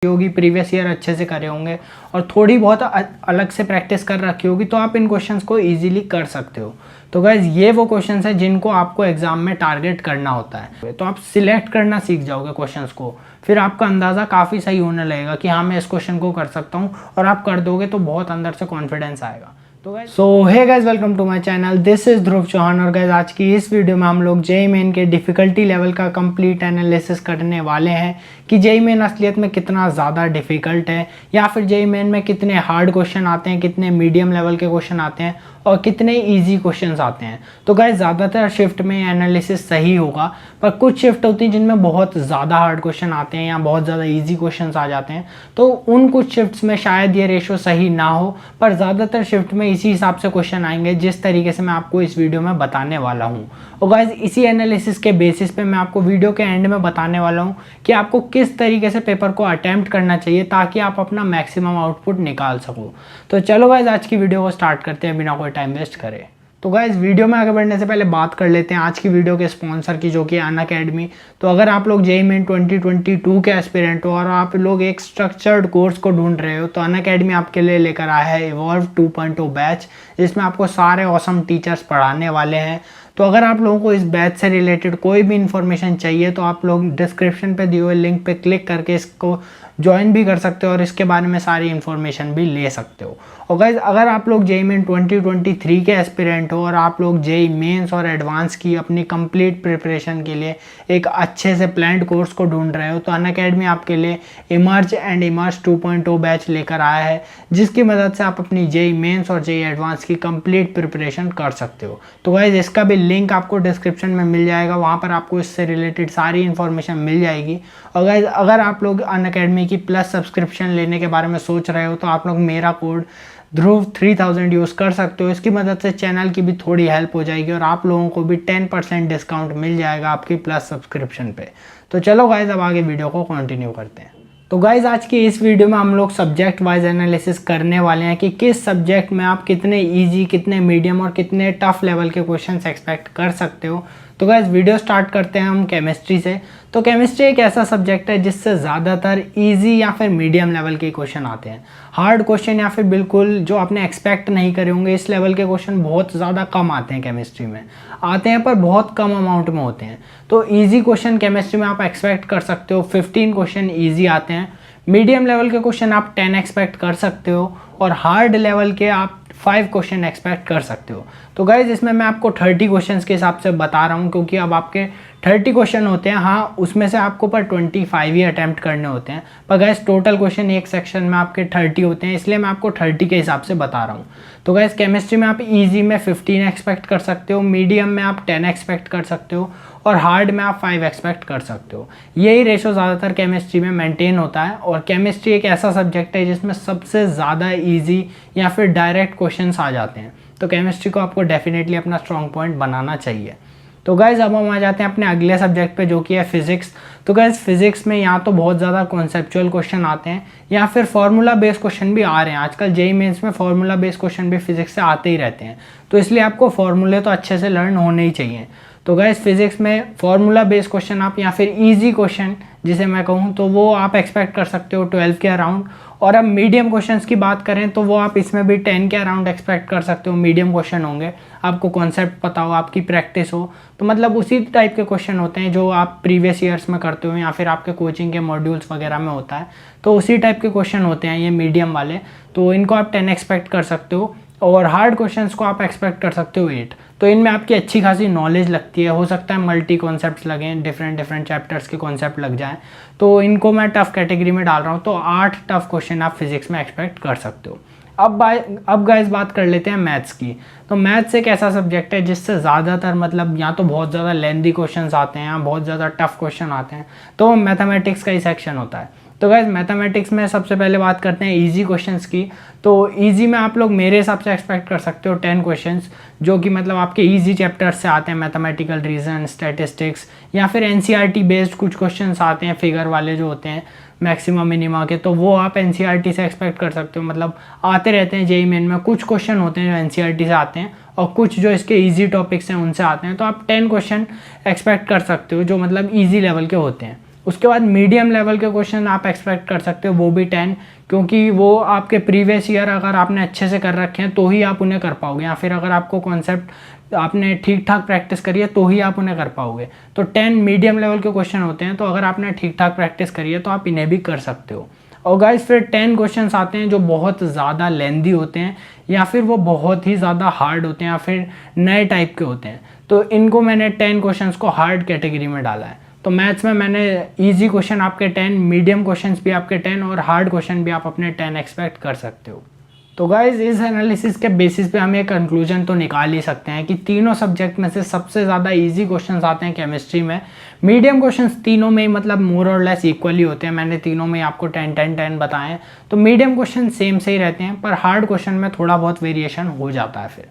होगी, previous year अच्छे से करे होंगे और थोड़ी बहुत अलग से प्रैक्टिस कर रखी होगी तो आप इन क्वेश्चंस को इजीली कर सकते हो। तो गाइज ये वो क्वेश्चंस हैं जिनको आपको एग्जाम में टारगेट करना होता है। तो आप सिलेक्ट करना सीख जाओगे क्वेश्चंस को, फिर आपका अंदाज़ा काफ़ी सही होने लगेगा कि हाँ मैं इस क्वेश्चन को कर सकता हूँ, और आप कर दोगे तो बहुत अंदर से कॉन्फिडेंस आएगा। तो guys hey guys welcome to my channel, this is Dhruv Chauhan. और गाइज आज की इस वीडियो में हम लोग जेईई मेन के डिफ़िकल्टी लेवल का कंप्लीट एनालिसिस करने वाले हैं कि जेईई मेन असलियत में कितना ज़्यादा डिफ़िकल्ट है, या फिर जेईई मेन में कितने हार्ड क्वेश्चन आते हैं, कितने मीडियम लेवल के क्वेश्चन आते हैं और कितने ईजी क्वेश्चंस आते हैं। तो गाइज ज़्यादातर शिफ्ट में एनालिसिस सही होगा, पर कुछ शिफ्ट होती हैं जिनमें बहुत ज़्यादा हार्ड क्वेश्चन आते हैं या बहुत ज़्यादा ईजी क्वेश्चंस आ जाते हैं। तो उन कुछ शिफ्ट्स में शायद ये रेशो सही ना हो, पर ज़्यादातर शिफ्ट में इसी हिसाब से क्वेश्चन आएंगे जिस तरीके से मैं आपको इस वीडियो में बताने वाला हूँ। और गाइज इसी एनालिसिस के बेसिस पे मैं आपको वीडियो के एंड में बताने वाला हूँ कि आपको किस तरीके से पेपर को अटेम्प्ट करना चाहिए ताकि आप अपना मैक्सिमम आउटपुट निकाल सको। तो चलो गाइज आज की वीडियो को स्टार्ट करते हैं बिना कोई टाइम वेस्ट करे। तो गाइज वीडियो में आगे बढ़ने से पहले बात कर लेते हैं आज की वीडियो के स्पॉन्सर की, जो कि अनअकैडमी। तो अगर आप लोग जेईई मेन 2022 के एस्पिरेंट हो और आप लोग एक स्ट्रक्चर्ड कोर्स को ढूंढ रहे हो तो अनअकैडमी आपके लिए लेकर आया है इवॉल्व 2.0 बैच, जिसमें आपको सारे ऑसम टीचर्स पढ़ाने वाले हैं। तो अगर आप लोगों को इस बैच से रिलेटेड कोई भी इन्फॉर्मेशन चाहिए तो आप लोग डिस्क्रिप्शन पे दिए हुए लिंक पे क्लिक करके इसको ज्वाइन भी कर सकते हो और इसके बारे में सारी इन्फॉर्मेशन भी ले सकते हो। और गाइज अगर आप लोग जेईई मेन 2023 के एस्पिरेंट हो और आप लोग जेईई मेंस और एडवांस की अपनी कंप्लीट प्रिपरेशन के लिए एक अच्छे से प्लान्ड कोर्स को ढूंढ रहे हो तो अनअकैडमी आपके लिए इमर्ज एंड इमर्ज 2.0 बैच लेकर आया है, जिसकी मदद से आप अपनी जेईई मेंस और जेईई एडवांस की कंप्लीट प्रिपरेशन कर सकते हो। तो गाइज इसका भी लिंक आपको डिस्क्रिप्शन में मिल जाएगा, वहाँ पर आपको इससे रिलेटेड सारी इन्फॉर्मेशन मिल जाएगी। और गाइज अगर आप लोग अनअकैडमी की प्लस सब्सक्रिप्शन लेने के बारे में सोच रहे हो तो आप लोग मेरा कोड ध्रुव 3000 यूज़ कर सकते हो। इसकी मदद से चैनल की भी थोड़ी हेल्प हो जाएगी और आप लोगों को भी 10% डिस्काउंट मिल जाएगा आपकी प्लस सब्सक्रिप्शन पे। तो चलो गाइज अब आगे वीडियो को कंटिन्यू करते हैं। तो गाइज आज की इस वीडियो में हम लोग सब्जेक्ट वाइज एनालिसिस करने वाले हैं कि किस सब्जेक्ट में आप कितने इजी, कितने मीडियम और कितने टफ लेवल के क्वेश्चंस एक्सपेक्ट कर सकते हो। तो गाइज वीडियो स्टार्ट करते हैं हम केमिस्ट्री से। तो केमिस्ट्री एक ऐसा सब्जेक्ट है जिससे ज़्यादातर इजी या फिर मीडियम लेवल के क्वेश्चन आते हैं। हार्ड क्वेश्चन या फिर बिल्कुल जो आपने एक्सपेक्ट नहीं करे होंगे इस लेवल के क्वेश्चन बहुत ज़्यादा कम आते हैं। केमिस्ट्री में आते हैं पर बहुत कम अमाउंट में होते हैं। तो ईजी क्वेश्चन केमिस्ट्री में आप एक्सपेक्ट कर सकते हो 15 क्वेश्चन ईजी आते हैं। मीडियम लेवल के क्वेश्चन आप 10 एक्सपेक्ट कर सकते हो और हार्ड लेवल के आप 5 क्वेश्चन एक्सपेक्ट कर सकते हो। तो गाइज इसमें मैं आपको 30 क्वेश्चंस के हिसाब से बता रहा हूँ, क्योंकि अब आपके 30 क्वेश्चन होते हैं। हाँ उसमें से आपको पर 25 ही अटैम्प्ट करने होते हैं, पर गाइज टोटल क्वेश्चन एक सेक्शन में आपके 30 होते हैं, इसलिए मैं आपको 30 के हिसाब से बता रहा हूँ। तो गाइज केमिस्ट्री में आप ईजी में 15 एक्सपेक्ट कर सकते हो, मीडियम में आप 10 एक्सपेक्ट कर सकते हो और हार्ड में आप 5 एक्सपेक्ट कर सकते हो। यही रेशो ज़्यादातर केमिस्ट्री में मेंटेन होता है। और केमिस्ट्री एक ऐसा सब्जेक्ट है जिसमें सबसे ज़्यादा ईजी या फिर डायरेक्ट क्वेश्चंस आ जाते हैं। तो केमिस्ट्री को आपको डेफिनेटली अपना स्ट्रॉन्ग पॉइंट बनाना चाहिए। तो गाइज अब हम आ जाते हैं अपने अगले सब्जेक्ट पे, जो कि है फिजिक्स। तो गाइज फिजिक्स में या तो बहुत ज़्यादा कॉन्सेप्चुअल क्वेश्चन आते हैं या फिर फार्मूला बेस्ड क्वेश्चन भी आ रहे हैं। आजकल जेईई मेंस में फार्मूला बेस्ड क्वेश्चन भी फिजिक्स से आते ही रहते हैं, तो इसलिए आपको फार्मूले तो अच्छे से लर्न होने ही चाहिए। तो गाइज फिजिक्स में फार्मूला बेस्ड क्वेश्चन आप या फिर इजी क्वेश्चन जिसे मैं कहूँ तो वो आप एक्सपेक्ट कर सकते हो 12 के अराउंड। और अब मीडियम क्वेश्चंस की बात करें तो वो आप इसमें भी 10 के अराउंड एक्सपेक्ट कर सकते हो। मीडियम क्वेश्चन होंगे, आपको कॉन्सेप्ट पता हो, आपकी प्रैक्टिस हो, तो मतलब उसी टाइप के क्वेश्चन होते हैं जो आप प्रीवियस ईयर्स में करते हो या फिर आपके कोचिंग के मॉड्यूल्स वगैरह में होता है। तो उसी टाइप के क्वेश्चन होते हैं ये मीडियम वाले, तो इनको आप 10 एक्सपेक्ट कर सकते हो। और हार्ड क्वेश्चंस को आप एक्सपेक्ट कर सकते हो 8। तो इनमें आपकी अच्छी खासी नॉलेज लगती है। हो सकता है मल्टी कॉन्सेप्ट्स लगें, डिफरेंट चैप्टर्स के कॉन्सेप्ट लग जाएं, तो इनको मैं टफ कैटेगरी में डाल रहा हूँ। तो 8 टफ क्वेश्चन आप फिजिक्स में एक्सपेक्ट कर सकते हो। अब गाइस बात कर लेते हैं मैथ्स की। तो मैथ्स एक ऐसा सब्जेक्ट है जिससे ज़्यादातर मतलब या तो बहुत ज़्यादा लेंथी क्वेश्चंस आते हैं या बहुत ज़्यादा टफ क्वेश्चन आते हैं। तो मैथमेटिक्स का ही सेक्शन होता है। तो गाइज मैथमेटिक्स में सबसे पहले बात करते हैं इजी क्वेश्चंस की। तो इजी में आप लोग मेरे हिसाब से एक्सपेक्ट कर सकते हो 10 क्वेश्चंस, जो कि मतलब आपके इजी चैप्टर्स से आते हैं, मैथमेटिकल रीजन, स्टैटिस्टिक्स, या फिर एनसीईआरटी बेस्ड कुछ क्वेश्चंस आते हैं फिगर वाले जो होते हैं मैक्सिमम मिनिमा के, तो वो आप एनसीईआरटी से एक्सपेक्ट कर सकते हो। मतलब आते रहते हैं जेईई मेन में, कुछ क्वेश्चन होते हैं जो एनसीईआरटी से आते हैं और कुछ जो इसके इजी टॉपिक्स हैं उनसे आते हैं। तो आप 10 क्वेश्चन एक्सपेक्ट कर सकते हो जो मतलब इजी लेवल के होते हैं। उसके बाद मीडियम लेवल के क्वेश्चन आप एक्सपेक्ट कर सकते हो, वो भी 10, क्योंकि वो आपके प्रीवियस ईयर अगर आपने अच्छे से कर रखे हैं तो ही आप उन्हें कर पाओगे, या फिर अगर आपको कॉन्सेप्ट आपने ठीक ठाक प्रैक्टिस करी है तो ही आप उन्हें कर पाओगे। तो 10 मीडियम लेवल के क्वेश्चन होते हैं, तो अगर आपने ठीक ठाक प्रैक्टिस करी है तो आप इन्हें भी कर सकते हो। और गाइस फिर 10 क्वेश्चंस आते हैं जो बहुत ज़्यादा लेंदी होते हैं, या फिर वो बहुत ही ज़्यादा हार्ड होते हैं, या फिर नए टाइप के होते हैं। तो इनको मैंने 10 क्वेश्चंस को हार्ड कैटेगरी में डाला है। तो मैथ्स में मैंने इजी क्वेश्चन आपके 10, मीडियम क्वेश्चंस भी आपके 10 और हार्ड क्वेश्चन भी आप अपने 10 एक्सपेक्ट कर सकते हो। तो गाइज इस एनालिसिस के बेसिस पे हम ये कंक्लूजन तो निकाल ही सकते हैं कि तीनों सब्जेक्ट में से सबसे ज़्यादा इजी क्वेश्चंस आते हैं केमिस्ट्री में। मीडियम क्वेश्चंस तीनों में मतलब मोर और लेस इक्वली होते हैं, मैंने तीनों में आपको 10-10-10 बताए हैं। तो मीडियम क्वेश्चन सेम से ही रहते हैं, पर हार्ड क्वेश्चन में थोड़ा बहुत वेरिएशन हो जाता है फिर।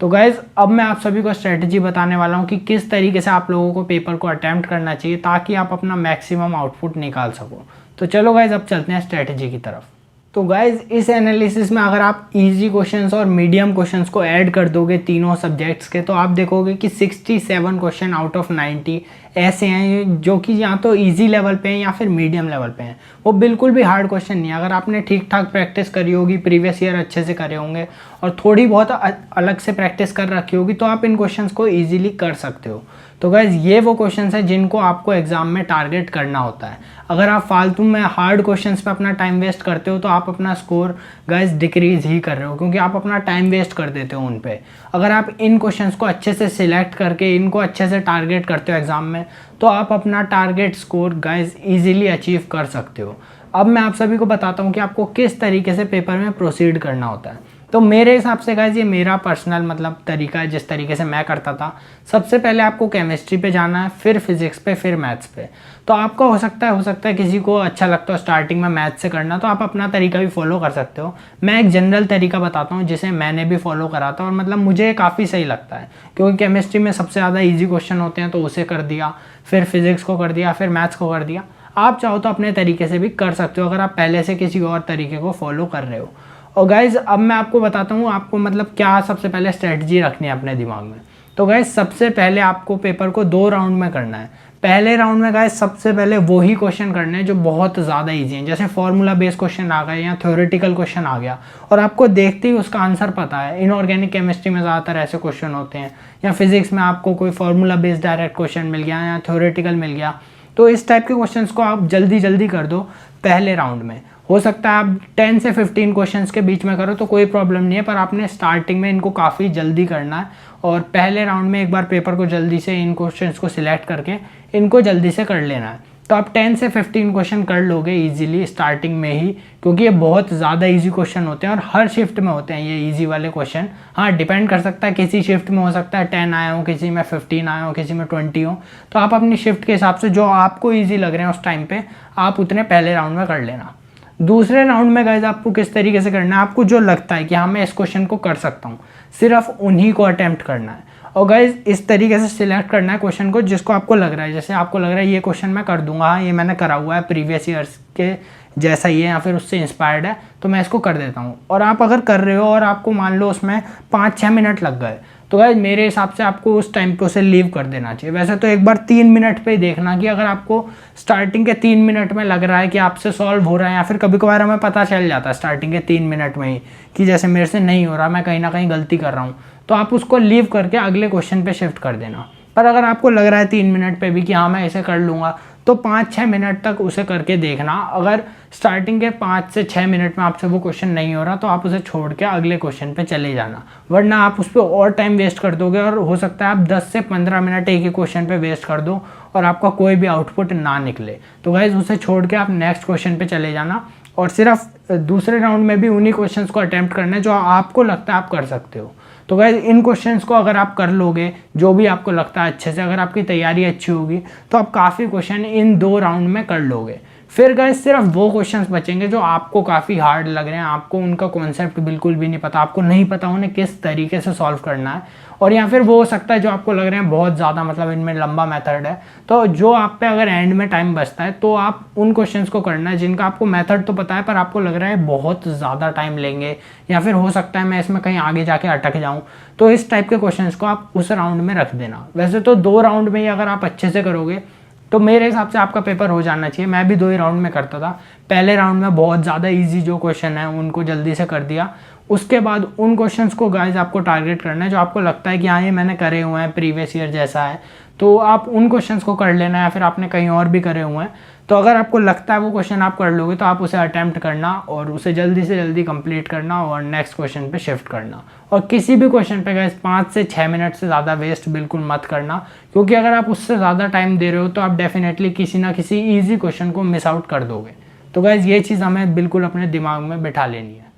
तो गाइज़ अब मैं आप सभी को स्ट्रेटजी बताने वाला हूँ कि किस तरीके से आप लोगों को पेपर को अटैम्प्ट करना चाहिए ताकि आप अपना मैक्सिमम आउटपुट निकाल सको। तो चलो गाइज़ अब चलते हैं स्ट्रेटजी की तरफ। तो गाइज़ इस एनालिसिस में अगर आप इजी क्वेश्चंस और मीडियम क्वेश्चंस को ऐड कर दोगे तीनों सब्जेक्ट्स के, तो आप देखोगे कि 67 क्वेश्चन आउट ऑफ 90 ऐसे हैं जो कि या तो इजी लेवल पे हैं या फिर मीडियम लेवल पे हैं। वो बिल्कुल भी हार्ड क्वेश्चन नहीं है। अगर आपने ठीक ठाक प्रैक्टिस करी होगी, प्रीवियस ईयर अच्छे से करे होंगे और थोड़ी बहुत अलग से प्रैक्टिस कर रखी होगी, तो आप इन क्वेश्चन को ईजिली कर सकते हो। तो गाइज़ ये वो क्वेश्चन हैं जिनको आपको एग्जाम में टारगेट करना होता है। अगर आप फालतू में हार्ड क्वेश्चंस पे अपना टाइम वेस्ट करते हो तो आप अपना स्कोर गाइस डिक्रीज ही कर रहे हो, क्योंकि आप अपना टाइम वेस्ट कर देते हो उन पे। अगर आप इन क्वेश्चंस को अच्छे से सिलेक्ट करके इनको अच्छे से टारगेट करते हो एग्जाम में, तो आप अपना target score guys easily achieve कर सकते हो। अब मैं आप सभी को बताता हूँ कि आपको किस तरीके से पेपर में प्रोसीड करना होता है। तो मेरे हिसाब से गाइस ये मेरा पर्सनल मतलब तरीका है जिस तरीके से मैं करता था। सबसे पहले आपको केमिस्ट्री पे जाना है, फिर फिजिक्स पे, फिर मैथ्स पे। तो आपका हो सकता है किसी को अच्छा लगता हो स्टार्टिंग में मैथ्स से करना, तो आप अपना तरीका भी फॉलो कर सकते हो। मैं एक जनरल तरीका बताता हूँ जिसे मैंने भी फॉलो करा था और मतलब मुझे काफ़ी सही लगता है, क्योंकि केमिस्ट्री में सबसे ज़्यादा ईजी क्वेश्चन होते हैं तो उसे कर दिया, फिर फिजिक्स को कर दिया, फिर मैथ्स को कर दिया। आप चाहो तो अपने तरीके से भी कर सकते हो अगर आप पहले से किसी और तरीके को फॉलो कर रहे हो। और गाइज़ अब मैं आपको बताता हूँ आपको मतलब क्या सबसे पहले स्ट्रेटजी रखनी है अपने दिमाग में। तो गाइज़ सबसे पहले आपको पेपर को 2 राउंड में करना है। पहले राउंड में गाइस सबसे पहले वही क्वेश्चन करने हैं जो बहुत ज़्यादा इजी हैं, जैसे फॉर्मूला बेस्ड क्वेश्चन आ गए या थ्योरेटिकल क्वेश्चन आ गया और आपको देखते ही उसका आंसर पता है। इनऑर्गेनिक केमिस्ट्री में ज़्यादातर ऐसे क्वेश्चन होते हैं, या फिजिक्स में आपको कोई फॉर्मूला बेस्ड डायरेक्ट क्वेश्चन मिल गया या थ्योरेटिकल मिल गया। तो इस टाइप के क्वेश्चंस को आप जल्दी जल्दी कर दो पहले राउंड में। हो सकता है आप 10 से 15 क्वेश्चंस के बीच में करो तो कोई प्रॉब्लम नहीं है, पर आपने स्टार्टिंग में इनको काफ़ी जल्दी करना है और पहले राउंड में एक बार पेपर को जल्दी से इन क्वेश्चंस को सिलेक्ट करके इनको जल्दी से कर लेना है। तो आप 10 से 15 क्वेश्चन कर लोगे इजीली स्टार्टिंग में ही, क्योंकि ये बहुत ज़्यादा इजी क्वेश्चन होते हैं और हर शिफ्ट में होते हैं ये इजी वाले क्वेश्चन। हाँ डिपेंड कर सकता है, किसी शिफ्ट में हो सकता है 10 आया हो, किसी में 15 आया हो, किसी में 20 हो। तो आप अपनी शिफ्ट के हिसाब से जो आपको ईजी लग रहे हैं उस टाइम पर आप उतने पहले राउंड में कर लेना। दूसरे राउंड में गाइज आपको किस तरीके से करना है, आपको जो लगता है कि हाँ मैं इस क्वेश्चन को कर सकता हूँ सिर्फ उन्हीं को अटेम्प्ट करना है। और गाइज इस तरीके से सिलेक्ट करना है क्वेश्चन को जिसको आपको लग रहा है, जैसे आपको लग रहा है ये क्वेश्चन मैं कर दूंगा, ये मैंने करा हुआ है प्रीवियस ईयर्स के जैसा ही है या फिर उससे इंस्पायर्ड है, तो मैं इसको कर देता हूँ। और आप अगर कर रहे हो और आपको मान लो उसमें 5-6 मिनट लग गए, तो गाइज मेरे हिसाब से आपको उस टाइम पे उसे लीव कर देना चाहिए। वैसे तो एक बार 3 मिनट पे ही देखना कि अगर आपको स्टार्टिंग के 3 मिनट में लग रहा है कि आपसे सॉल्व हो रहा है, या फिर कभी कभार हमें पता चल जाता है स्टार्टिंग के 3 मिनट में ही कि जैसे मेरे से नहीं हो रहा, मैं कहीं ना कहीं गलती कर रहा हूँ, तो आप उसको लीव करके अगले क्वेश्चन पे शिफ्ट कर देना। पर अगर आपको लग रहा है 3 मिनट पे भी कि हाँ मैं इसे कर लूँगा, तो 5-6 मिनट तक उसे करके देखना। अगर स्टार्टिंग के 5 से 6 मिनट में आपसे वो क्वेश्चन नहीं हो रहा, तो आप उसे छोड़ के अगले क्वेश्चन पे चले जाना, वरना आप उस पर और टाइम वेस्ट कर दोगे और हो सकता है आप 10 से 15 मिनट एक ही क्वेश्चन पे वेस्ट कर दो और आपका कोई भी आउटपुट ना निकले। तो गाइज उसे छोड़ के आप नेक्स्ट क्वेश्चन पे चले जाना और सिर्फ दूसरे राउंड में भी उन्हीं क्वेश्चंस को अटेम्प्ट करना है जो आपको लगता है आप कर सकते हो। तो गाइज इन क्वेश्चंस को अगर आप कर लोगे, जो भी आपको लगता है अच्छे से, अगर आपकी तैयारी अच्छी होगी, तो आप काफ़ी क्वेश्चन इन 2 राउंड में कर लोगे। फिर गाइज सिर्फ वो क्वेश्चंस बचेंगे जो आपको काफ़ी हार्ड लग रहे हैं, आपको उनका कॉन्सेप्ट बिल्कुल भी नहीं पता, आपको नहीं पता उन्हें किस तरीके से सॉल्व करना है, और या फिर वो हो सकता है जो आपको लग रहे हैं बहुत ज़्यादा मतलब इनमें लंबा मेथड है। तो जो आप पे अगर एंड में टाइम बचता है तो आप उन क्वेश्चंस को करना है जिनका आपको मेथड तो पता है पर आपको लग रहा है बहुत ज़्यादा टाइम लेंगे, या फिर हो सकता है मैं इसमें कहीं आगे जाके अटक जाऊँ, तो इस टाइप के क्वेश्चंस को आप उस राउंड में रख देना। वैसे तो 2 राउंड में ही अगर आप अच्छे से करोगे तो मेरे हिसाब से आपका पेपर हो जाना चाहिए। मैं भी 2 ही राउंड में करता था। पहले राउंड में बहुत ज़्यादा इजी जो क्वेश्चन है उनको जल्दी से कर दिया। उसके बाद उन क्वेश्चंस को गाइस आपको टारगेट करना है जो आपको लगता है कि हाँ ये मैंने करे हुए हैं, प्रीवियस ईयर जैसा है, तो आप उन क्वेश्चंस को कर लेना, या फिर आपने कहीं और भी करे हुए हैं तो अगर आपको लगता है वो क्वेश्चन आप कर लोगे तो आप उसे अटैम्प्ट करना और उसे जल्दी से जल्दी कंप्लीट करना और नेक्स्ट क्वेश्चन पे शिफ्ट करना। और किसी भी क्वेश्चन पे गाइस 5 से 6 मिनट से ज़्यादा वेस्ट बिल्कुल मत करना, क्योंकि अगर आप उससे ज़्यादा टाइम दे रहे हो तो आप डेफिनेटली किसी ना किसी ईजी क्वेश्चन को मिस आउट कर दोगे। तो गाइस ये चीज़ हमें बिल्कुल अपने दिमाग में बिठा लेनी है।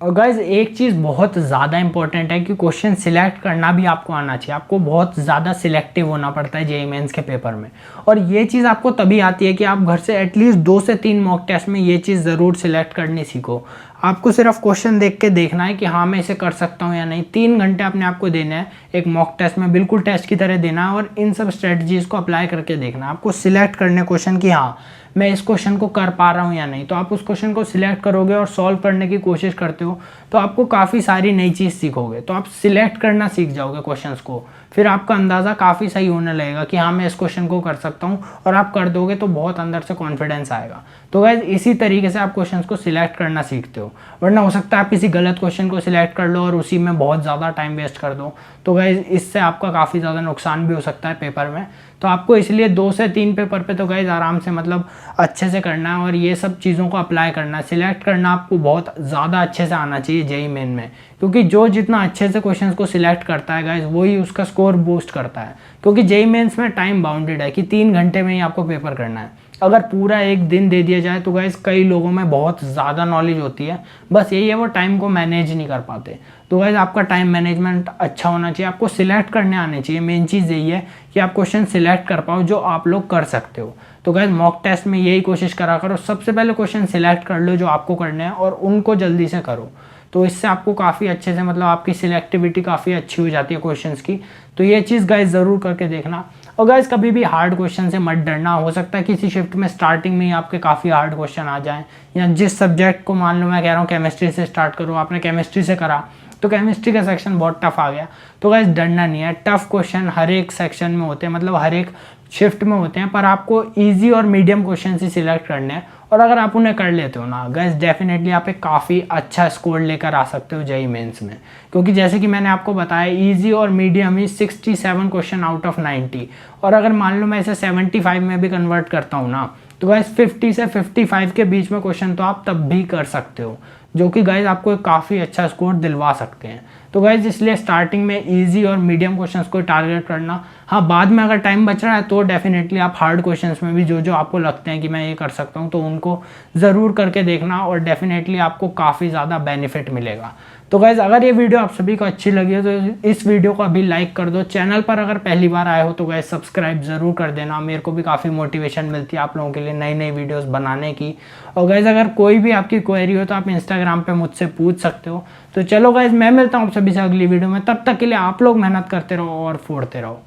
और गाइज एक चीज़ बहुत ज़्यादा इंपॉर्टेंट है कि क्वेश्चन सिलेक्ट करना भी आपको आना चाहिए। आपको बहुत ज़्यादा सिलेक्टिव होना पड़ता है जेईई मेंस के पेपर में, और ये चीज़ आपको तभी आती है कि आप घर से एटलीस्ट 2 से 3 मॉक टेस्ट में ये चीज़ ज़रूर सिलेक्ट करनी सीखो। आपको सिर्फ क्वेश्चन देख के देखना है कि हाँ मैं इसे कर सकता हूँ या नहीं। 3 घंटे अपने आप को देना है एक मॉक टेस्ट में, बिल्कुल टेस्ट की तरह देना है, और इन सब स्ट्रेटजीज़ को अप्लाई करके देखना है। आपको सिलेक्ट करने क्वेश्चन कि हाँ मैं इस क्वेश्चन को कर पा रहा हूँ या नहीं। तो आप उस क्वेश्चन को सिलेक्ट करोगे और सॉल्व करने की कोशिश करते हो तो आपको काफ़ी सारी नई चीज़ सीखोगे। तो आप सिलेक्ट करना सीख जाओगे क्वेश्चंस को, फिर आपका अंदाज़ा काफ़ी सही होने लगेगा कि हाँ मैं इस क्वेश्चन को कर सकता हूँ, और आप कर दोगे तो बहुत अंदर से कॉन्फिडेंस आएगा। तो गाइज इसी तरीके से आप क्वेश्चंस को सिलेक्ट करना सीखते हो, वरना हो सकता है आप किसी गलत क्वेश्चन को सिलेक्ट कर लो और उसी में बहुत ज़्यादा टाइम वेस्ट कर दो। तो गाइज इससे आपका काफ़ी ज़्यादा नुकसान भी हो सकता है पेपर में। तो आपको इसलिए 2 से 3 पेपर पे तो गाइज आराम से मतलब अच्छे से करना है और ये सब चीज़ों को अप्लाई करना है। सिलेक्ट करना आपको बहुत ज़्यादा अच्छे से आना चाहिए जेईई मेन में, क्योंकि जो जितना अच्छे से क्वेश्चंस को सिलेक्ट करता है गाइज वही उसका स्कोर बूस्ट करता है। क्योंकि जेईई मेंस में टाइम बाउंडेड है कि 3 घंटे में ही आपको पेपर करना है। अगर पूरा एक दिन दे दिया जाए तो गाइज कई लोगों में बहुत ज़्यादा नॉलेज होती है, बस यही है वो टाइम को मैनेज नहीं कर पाते। तो गाइज आपका टाइम मैनेजमेंट अच्छा होना चाहिए, आपको सिलेक्ट करने आने चाहिए। मेन चीज़ यही है कि आप क्वेश्चन सिलेक्ट कर पाओ जो आप लोग कर सकते हो। तो गाइज मॉक टेस्ट में यही कोशिश करा करो, सबसे पहले क्वेश्चन सिलेक्ट कर लो जो आपको करने हैं और उनको जल्दी से करो। तो इससे आपको काफ़ी अच्छे से मतलब आपकी सिलेक्टिविटी काफ़ी अच्छी हो जाती है क्वेश्चंस की। तो ये चीज़ गाइज ज़रूर करके देखना। और गाइज कभी भी हार्ड क्वेश्चन से मत डरना। हो सकता है किसी शिफ्ट में स्टार्टिंग में ही आपके काफ़ी हार्ड क्वेश्चन आ जाएं, या जिस सब्जेक्ट को मान लो मैं कह रहा हूँ केमिस्ट्री से स्टार्ट करो, आपने केमिस्ट्री से करा तो केमिस्ट्री का सेक्शन बहुत टफ आ गया, तो गाइज डरना नहीं है। टफ क्वेश्चन हर एक सेक्शन में होते हैं, मतलब हर एक शिफ्ट में होते हैं, पर आपको ईजी और मीडियम क्वेश्चन ही सिलेक्ट करने हैं। और अगर आप उन्हें कर लेते हो ना गाइस, डेफिनेटली आप एक काफ़ी अच्छा स्कोर लेकर आ सकते हो जेईई मेंस में। क्योंकि जैसे कि मैंने आपको बताया इजी और medium he 67 question out of 90, और अगर मान लो मैं इसे 75 में भी कन्वर्ट करता हूँ ना तो गाइस 50 से 55 के बीच में क्वेश्चन तो आप तब भी कर सकते हो, जो कि गाइज आपको काफ़ी अच्छा स्कोर दिलवा सकते हैं। तो गाइज इसलिए स्टार्टिंग में इजी और मीडियम क्वेश्चंस को टारगेट करना। हाँ, बाद में अगर टाइम बच रहा है तो डेफिनेटली आप हार्ड क्वेश्चंस में भी जो जो आपको लगते हैं कि मैं ये कर सकता हूँ तो उनको ज़रूर करके देखना, और डेफिनेटली आपको काफ़ी ज़्यादा बेनिफिट मिलेगा। तो गाइज अगर ये वीडियो आप सभी को अच्छी लगी है तो इस वीडियो को अभी लाइक कर दो। चैनल पर अगर पहली बार आए हो तो गाइज सब्सक्राइब ज़रूर कर देना, मेरे को भी काफ़ी मोटिवेशन मिलती है आप लोगों के लिए नई नई वीडियोस बनाने की। और गाइज अगर कोई भी आपकी क्वेरी हो तो आप इंस्टाग्राम पे मुझसे पूछ सकते हो। तो चलो गाइज मैं मिलता हूँ आप सभी से अगली वीडियो में, तब तक के लिए आप लोग मेहनत करते रहो और फोड़ते रहो।